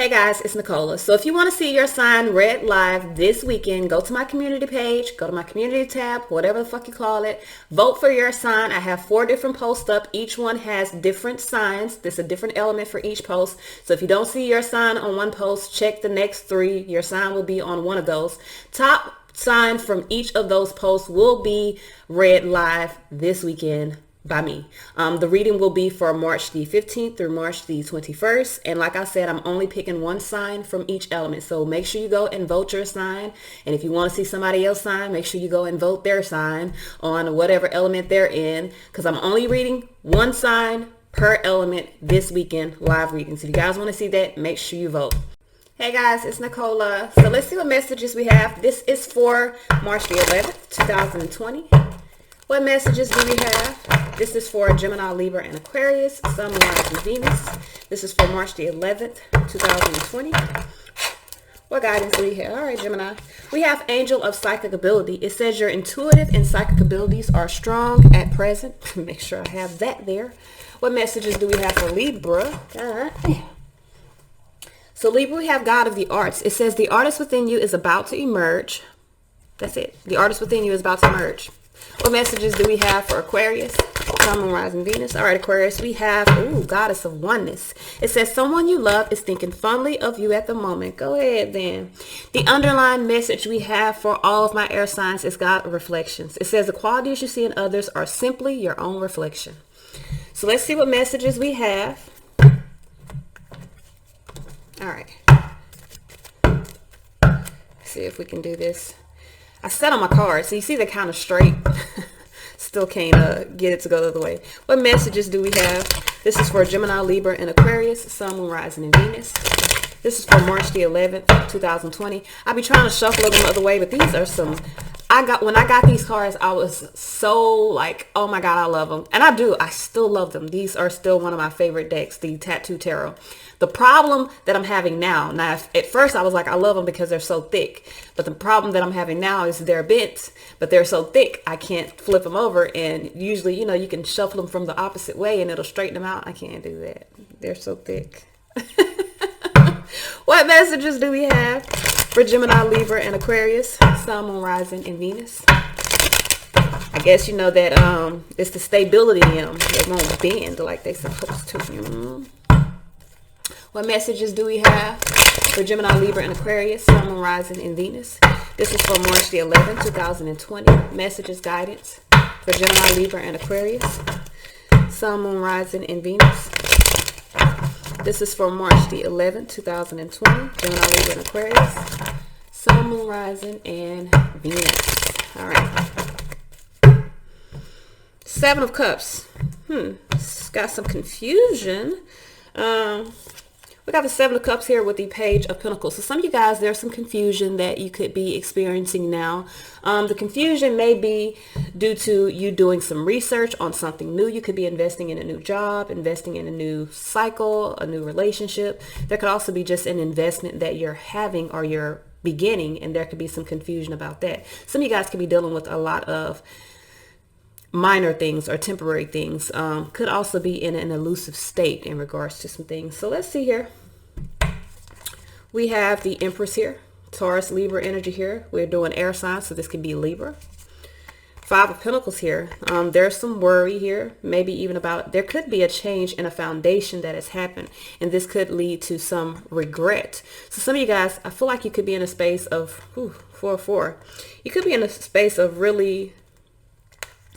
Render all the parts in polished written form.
Hey guys, it's Nicola. So if you want to see your sign read live this weekend, go to my community page, go to my community tab, whatever the fuck you call it. Vote for your sign. I have 4 different posts up. Each one has different signs. There's a different element for each post. So if you don't see your sign on one post, check the next 3. Your sign will be on one of those. Top sign from each of those posts will be read live this weekend by me. The reading will be for March the 15th through March the 21st. And like I said, I'm only picking one sign from each element. So make sure you go and vote your sign. And if you want to see somebody else's sign, make sure you go and vote their sign on whatever element they're in. Because I'm only reading one sign per element this weekend, live readings. If you guys want to see that, make sure you vote. Hey guys, it's Nicola. So let's see what messages we have. This is for March the 11th, 2020. What messages do we have? This is for Gemini, Libra, and Aquarius, Sun, Moon, and Venus. This is for March the 11th, 2020. What guidance do we have? All right, Gemini. We have Angel of Psychic Ability. It says your intuitive and psychic abilities are strong at present. Make sure I have that there. What messages do we have for Libra? So Libra, we have God of the Arts. It says the artist within you is about to emerge. That's it. The artist within you is about to emerge. What messages do we have for Aquarius? Sun, Moon, Rising, Venus. All right, Aquarius, we have, Goddess of Oneness. It says someone you love is thinking fondly of you at the moment. Go ahead then. The underlying message we have for all of my air signs is God reflections. It says the qualities you see in others are simply your own reflection. So let's see what messages we have. All right. Let's see if we can do this. I set on my cards, so you see they're kind of straight. Still can't get it to go the other way. What messages do we have? This is for Gemini, Libra, and Aquarius, Sun, Moon, Rising, and Venus. This is for March the 11th, 2020. I'll be trying to shuffle them the other way, but these are some... When I got these cards, I was so like, oh my God, I love them. And I still love them. These are still one of my favorite decks, the Tattoo Tarot. The problem that I'm having now, at first I was like, I love them because they're so thick. But the problem that I'm having now is they're bent, but they're so thick, I can't flip them over. And usually, you can shuffle them from the opposite way and it'll straighten them out. I can't do that. They're so thick. What messages do we have for Gemini, Libra, and Aquarius, Sun, Moon, Rising, and Venus? I guess you know that it's the stability in them. They won't bend like they're supposed to. What messages do we have for Gemini, Libra, and Aquarius, Sun, Moon, Rising, and Venus? This is for March the 11th, 2020. Messages, guidance for Gemini, Libra, and Aquarius, Sun, Moon, Rising, and Venus. This is for March the 11th, 2020. Gemini, Libra, and Aquarius, Sun, Moon, Rising, and Venus. All right. 7 of Cups. It's got some confusion. We got the 7 of Cups here with the Page of Pentacles. So some of you guys, there's some confusion that you could be experiencing now. The confusion may be due to you doing some research on something new. You could be investing in a new job, investing in a new cycle, a new relationship. There could also be just an investment that you're having or you're beginning, and there could be some confusion about that. Some of you guys could be dealing with a lot of minor things or temporary things. Could also be in an elusive state in regards to some things. So let's see here. We have the Empress here, Taurus, Libra energy here. We're doing air signs, so this could be Libra. 5 of Pentacles here. There's some worry here, maybe even about, there could be a change in a foundation that has happened, and this could lead to some regret. So some of you guys, I feel like you could be in a space of 4-4. You could be in a space of really,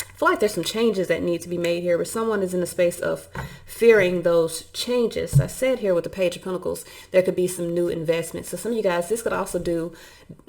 I feel like there's some changes that need to be made here, but someone is in the space of fearing those changes. I said here with the Page of Pentacles, there could be some new investments. So some of you guys, this could also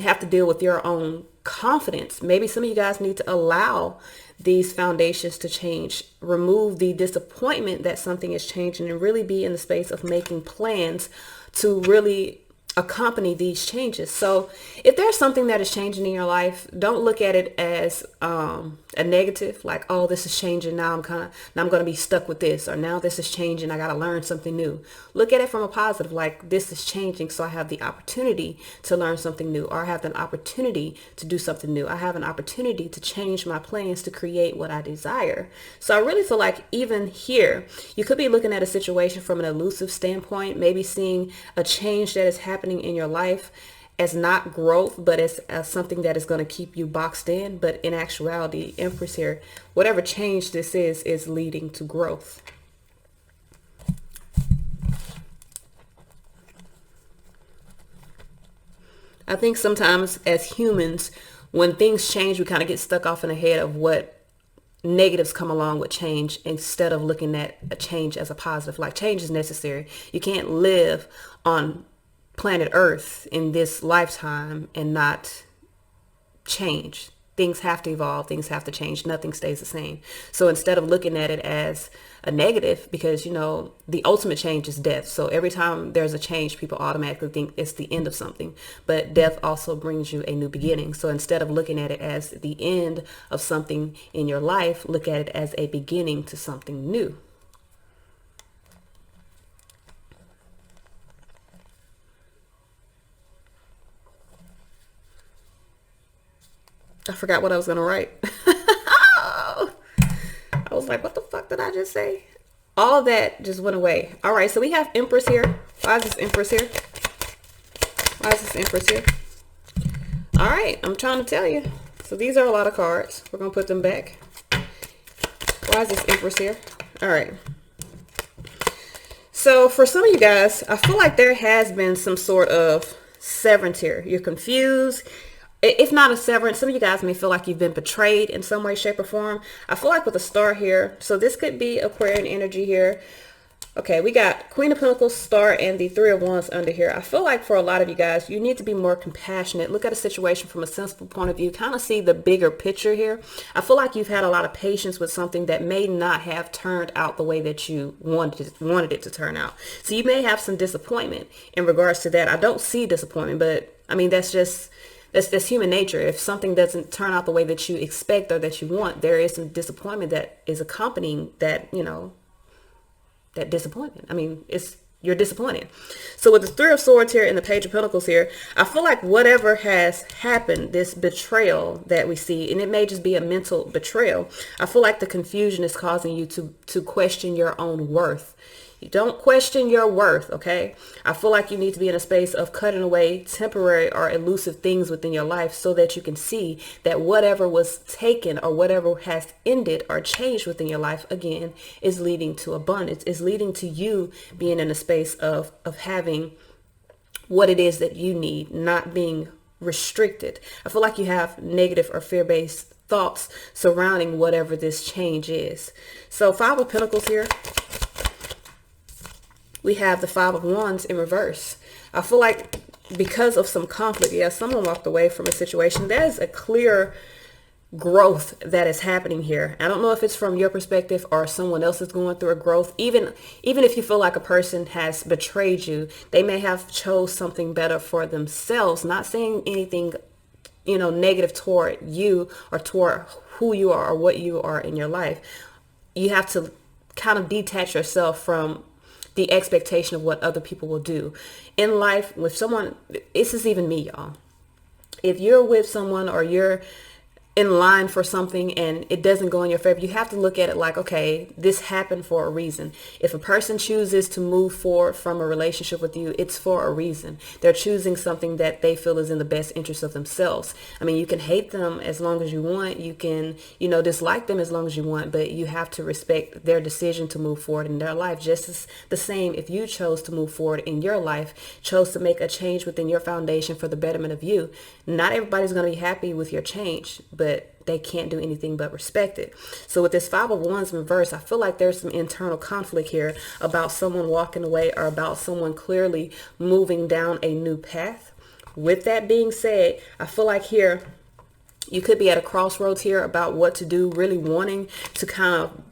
have to deal with your own confidence. Maybe some of you guys need to allow these foundations to change, remove the disappointment that something is changing, and really be in the space of making plans to really accompany these changes. So if there's something that is changing in your life, don't look at it as a negative, like, oh, this is changing, now I'm going to be stuck with this, or now this is changing, I got to learn something new. Look at it from a positive, like, this is changing, so I have the opportunity to learn something new, or I have an opportunity to do something new. I have an opportunity to change my plans to create what I desire. So I really feel like even here, you could be looking at a situation from an elusive standpoint, maybe seeing a change that is happening in your life as not growth, but as something that is going to keep you boxed in. But in actuality, Empress here, whatever change this is leading to growth. I think sometimes as humans, when things change, we kind of get stuck off in the head of what negatives come along with change, instead of looking at a change as a positive. Like, change is necessary. You can't live on planet Earth in this lifetime and not change. Things have to evolve, things have to change, nothing stays the same. So instead of looking at it as a negative, because the ultimate change is death. So every time there's a change, people automatically think it's the end of something, but death also brings you a new beginning. So instead of looking at it as the end of something in your life, look at it as a beginning to something new. I forgot what I was going to write. I was like, what the fuck did I just say? All of that just went away. All right, so we have Empress here. Why is this Empress here? Why is this Empress here? All right, I'm trying to tell you. So these are a lot of cards. We're going to put them back. Why is this Empress here? All right. So for some of you guys, I feel like there has been some sort of severance here. You're confused. If not a severance, some of you guys may feel like you've been betrayed in some way, shape, or form. I feel like with a star here, so this could be Aquarian energy here. Okay, we got Queen of Pentacles, Star, and the Three of Wands under here. I feel like for a lot of you guys, you need to be more compassionate. Look at a situation from a sensible point of view. Kind of see the bigger picture here. I feel like you've had a lot of patience with something that may not have turned out the way that you wanted it to turn out. So you may have some disappointment in regards to that. I don't see disappointment, but I mean, that's human nature. If something doesn't turn out the way that you expect or that you want, there is some disappointment that is accompanying that, that disappointment. I mean, you're disappointed. So with the Three of Swords here and the Page of Pentacles here, I feel like whatever has happened, this betrayal that we see, and it may just be a mental betrayal, I feel like the confusion is causing you to question your own worth. You don't question your worth, okay? I feel like you need to be in a space of cutting away temporary or elusive things within your life so that you can see that whatever was taken or whatever has ended or changed within your life, again, is leading to abundance, is leading to you being in a space of having what it is that you need, not being restricted. I feel like you have negative or fear-based thoughts surrounding whatever this change is. So Five of Pentacles here. We have the Five of Wands in reverse. I feel like because of some conflict, someone walked away from a situation. There's a clear growth that is happening here. I don't know if it's from your perspective or someone else is going through a growth. Even if you feel like a person has betrayed you, they may have chose something better for themselves. Not saying anything, negative toward you or toward who you are or what you are in your life. You have to kind of detach yourself from the expectation of what other people will do in life with someone. This is even me, y'all. If you're with someone or you're in line for something and it doesn't go in your favor, you have to look at it like, okay, this happened for a reason. If a person chooses to move forward from a relationship with you, it's for a reason. They're choosing something that they feel is in the best interest of themselves. I mean, you can hate them as long as you want. You can, dislike them as long as you want, but you have to respect their decision to move forward in their life. Just as the same, if you chose to move forward in your life, chose to make a change within your foundation for the betterment of you, not everybody's going to be happy with your change, but they can't do anything but respect it. So with this Five of Wands in reverse, I feel like there's some internal conflict here about someone walking away or about someone clearly moving down a new path. With that being said, I feel like here you could be at a crossroads here about what to do, really wanting to kind of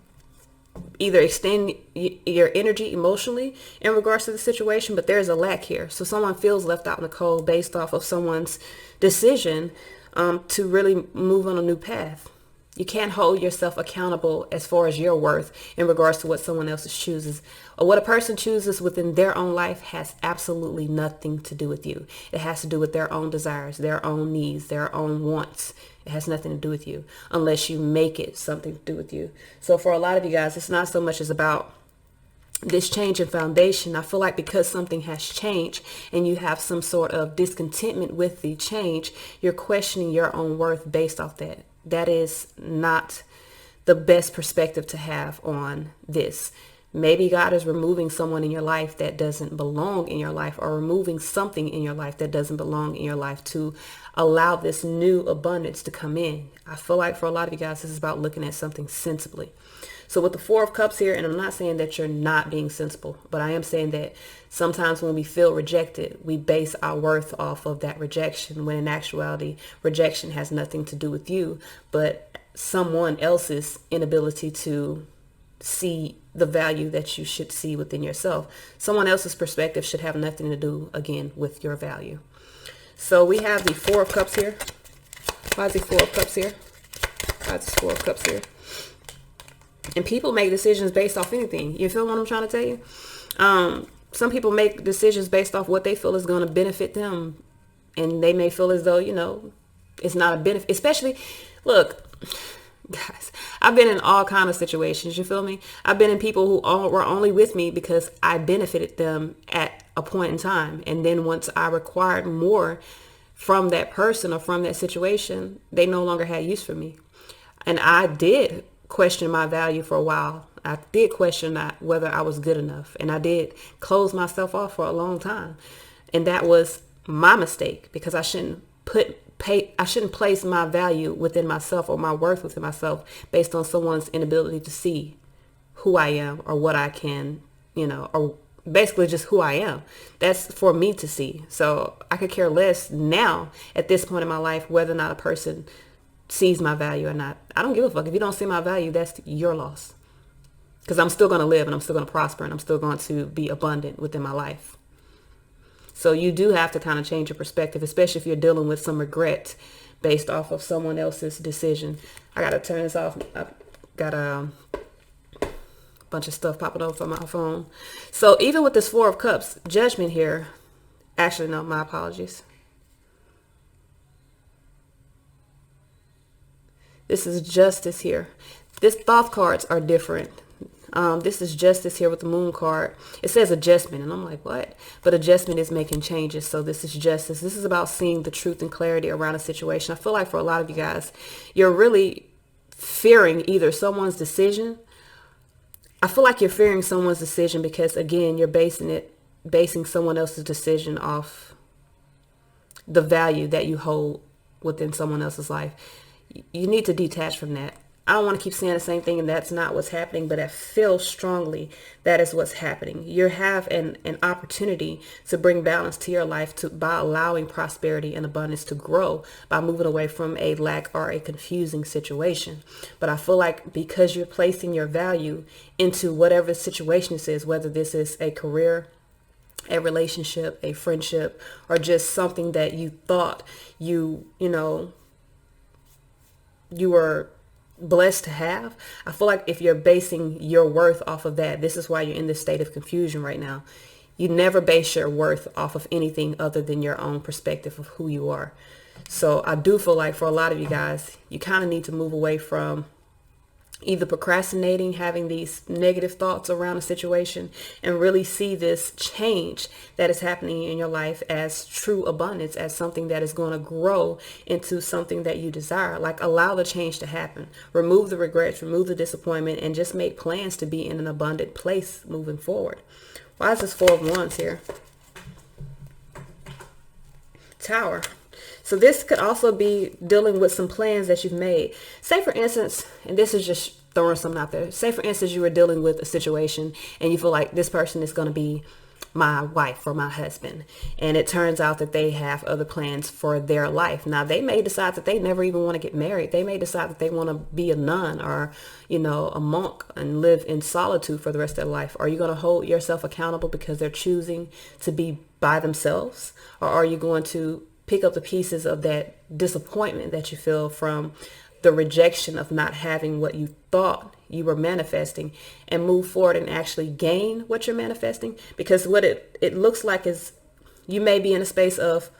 either extend your energy emotionally in regards to the situation, but there's a lack here. So someone feels left out in the cold based off of someone's decision to really move on a new path. You can't hold yourself accountable as far as your worth in regards to what someone else chooses. Or what a person chooses within their own life has absolutely nothing to do with you. It has to do with their own desires, their own needs, their own wants. It has nothing to do with you unless you make it something to do with you. So for a lot of you guys, it's not so much as about this change in foundation. I feel like because something has changed and you have some sort of discontentment with the change, you're questioning your own worth based off that. That is not the best perspective to have on this. Maybe God is removing someone in your life that doesn't belong in your life, or removing something in your life that doesn't belong in your life to allow this new abundance to come in. I feel like for a lot of you guys, this is about looking at something sensibly. So with the Four of Cups here, and I'm not saying that you're not being sensible, but I am saying that sometimes when we feel rejected, we base our worth off of that rejection, when in actuality, rejection has nothing to do with you, but someone else's inability to see the value that you should see within yourself. Someone else's perspective should have nothing to do, again, with your value. So we have the Four of Cups here. Why is the Four of Cups here? Why is the Four of Cups here? And people make decisions based off anything. You feel what I'm trying to tell you? Some people make decisions based off what they feel is going to benefit them. And they may feel as though, it's not a benefit. Especially, look, guys, I've been in all kind of situations. You feel me? I've been in people who were only with me because I benefited them at a point in time. And then once I required more from that person or from that situation, they no longer had use for me. And I did question my value for a while. I did question whether I was good enough, and I did close myself off for a long time, and that was my mistake, because I shouldn't place my value within myself or my worth within myself based on someone's inability to see who I am or what I can, or basically just who I am. That's for me to see. So I could care less now at this point in my life whether or not a person sees my value or not. I don't give a fuck. If you don't see my value, that's your loss. Because I'm still going to live, and I'm still going to prosper, and I'm still going to be abundant within my life. So you do have to kind of change your perspective, especially if you're dealing with some regret based off of someone else's decision. I got to turn this off. I've got a bunch of stuff popping up on my phone. So even with this Four of Cups, judgment here. Actually, no, my apologies. This is justice here. This thought cards are different. This is justice here with the moon card. It says adjustment, and I'm like, what? But adjustment is making changes. So this is justice. This is about seeing the truth and clarity around a situation. I feel like for a lot of you guys, you're really fearing either someone's decision. I feel like you're fearing someone's decision because, again, you're basing someone else's decision off the value that you hold within someone else's life. You need to detach from that. I don't want to keep saying the same thing and that's not what's happening, but I feel strongly that is what's happening. You have an opportunity to bring balance to your life by allowing prosperity and abundance to grow by moving away from a lack or a confusing situation. But I feel like because you're placing your value into whatever situation this is, whether this is a career, a relationship, a friendship, or just something that you thought you were blessed to have. I feel like if you're basing your worth off of that, this is why you're in this state of confusion right now. You never base your worth off of anything other than your own perspective of who you are. So I do feel like for a lot of you guys, you kind of need to move away from either procrastinating, having these negative thoughts around a situation, and really see this change that is happening in your life as true abundance, as something that is going to grow into something that you desire. Like, allow the change to happen. Remove the regrets, remove the disappointment, and just make plans to be in an abundant place moving forward. Why is this Four of Wands here? Tower. So this could also be dealing with some plans that you've made. Say for instance, and this is just throwing something out there. Say for instance, you were dealing with a situation and you feel like this person is going to be my wife or my husband. And it turns out that they have other plans for their life. Now, they may decide that they never even want to get married. They may decide that they want to be a nun or, a monk and live in solitude for the rest of their life. Are you going to hold yourself accountable because they're choosing to be by themselves? Or are you going to pick up the pieces of that disappointment that you feel from the rejection of not having what you thought you were manifesting and move forward and actually gain what you're manifesting? Because what it looks like is you may be in a space of,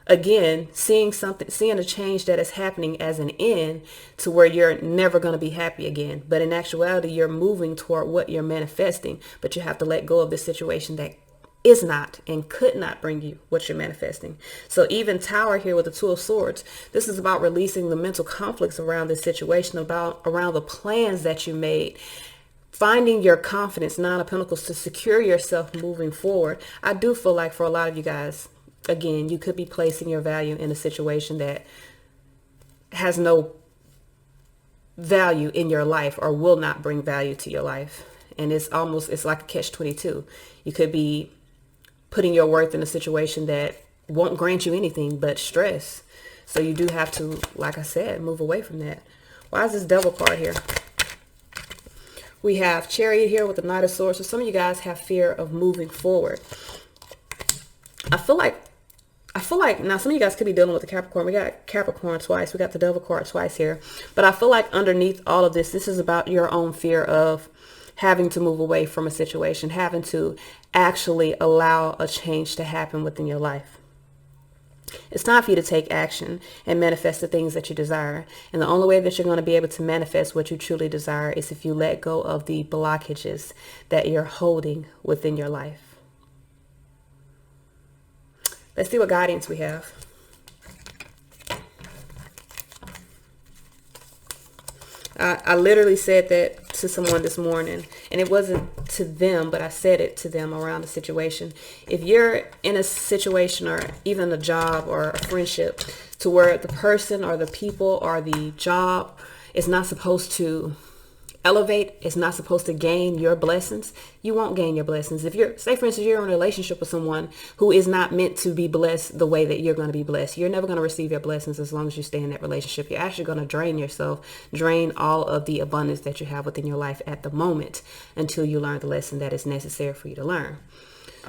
again, seeing a change that is happening as an end to where you're never going to be happy again. But in actuality, you're moving toward what you're manifesting, but you have to let go of this situation that is not and could not bring you what you're manifesting. So even Tower here with the Two of Swords, this is about releasing the mental conflicts around this situation, around the plans that you made, finding your confidence, Nine of Pentacles, to secure yourself moving forward. I do feel like for a lot of you guys, again, you could be placing your value in a situation that has no value in your life or will not bring value to your life. And it's like a catch-22. You could be putting your worth in a situation that won't grant you anything but stress. So you do have to, like I said, move away from that. Why is this Devil card here? We have Chariot here with the Knight of Swords. So some of you guys have fear of moving forward. I feel like now some of you guys could be dealing with the Capricorn. We got Capricorn twice. We got the Devil card twice here. But I feel like underneath all of this is about your own fear of having to move away from a situation, having to actually allow a change to happen within your life. It's time for you to take action and manifest the things that you desire. And the only way that you're going to be able to manifest what you truly desire is if you let go of the blockages that you're holding within your life. Let's see what guidance we have. I literally said that to someone this morning, and it wasn't to them, but I said it to them around the situation. If you're in a situation or even a job or a friendship to where the person or the people or the job is not supposed to elevate, is not supposed to gain your blessings, you won't gain your blessings. If you're, say for instance, you're in a relationship with someone who is not meant to be blessed the way that you're going to be blessed, you're never going to receive your blessings as long as you stay in that relationship. You're actually going to drain yourself, drain all of the abundance that you have within your life at the moment until you learn the lesson that is necessary for you to learn.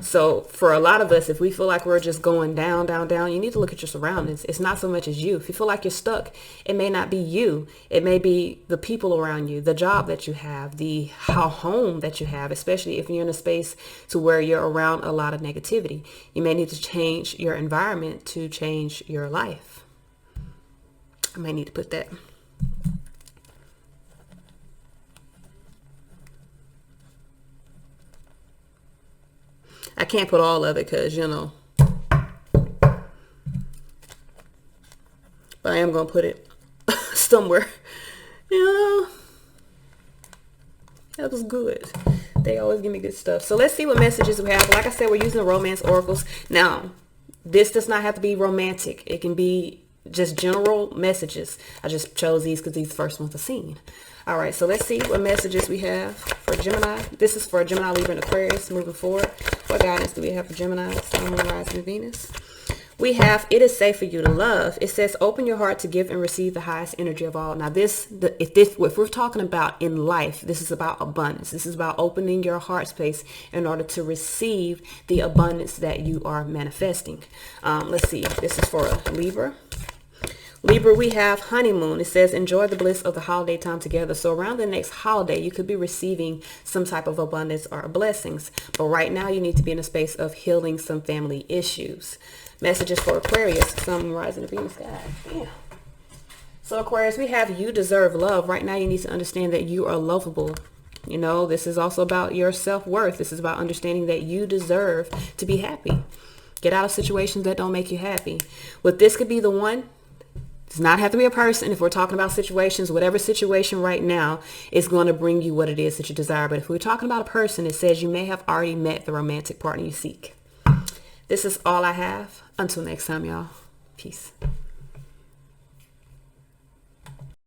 So for a lot of us, if we feel like we're just going down, down, down, you need to look at your surroundings. It's not so much as you. If you feel like you're stuck, it may not be you. It may be the people around you, the job that you have, the home that you have, especially if you're in a space to where you're around a lot of negativity. You may need to change your environment to change your life. I may need to put that. I can't put all of it because, but I am going to put it somewhere. That was good. They always give me good stuff. So let's see what messages we have. Like I said, we're using the romance oracles. Now, this does not have to be romantic. It can be just general messages. I just chose these because these first ones are seen. All right, so let's see what messages we have for Gemini. This is for Gemini, Libra, and Aquarius moving forward. What guidance do we have for Gemini, Sun, Moon, Rising, and Venus? We have, it is safe for you to love. It says, open your heart to give and receive the highest energy of all. Now if we're talking about in life, this is about abundance. This is about opening your heart space in order to receive the abundance that you are manifesting. Let's see, this is for Libra. Libra, we have honeymoon. It says, enjoy the bliss of the holiday time together. So around the next holiday, you could be receiving some type of abundance or blessings. But right now, you need to be in a space of healing some family issues. Messages for Aquarius, Sun, Rising, and Venus. God damn. So Aquarius, we have you deserve love. Right now, you need to understand that you are lovable. This is also about your self-worth. This is about understanding that you deserve to be happy. Get out of situations that don't make you happy. But this could be the one. Does not have to be a person. If we're talking about situations, whatever situation right now is going to bring you what it is that you desire. But if we're talking about a person, it says you may have already met the romantic partner you seek. This is all I have. Until next time, y'all. Peace.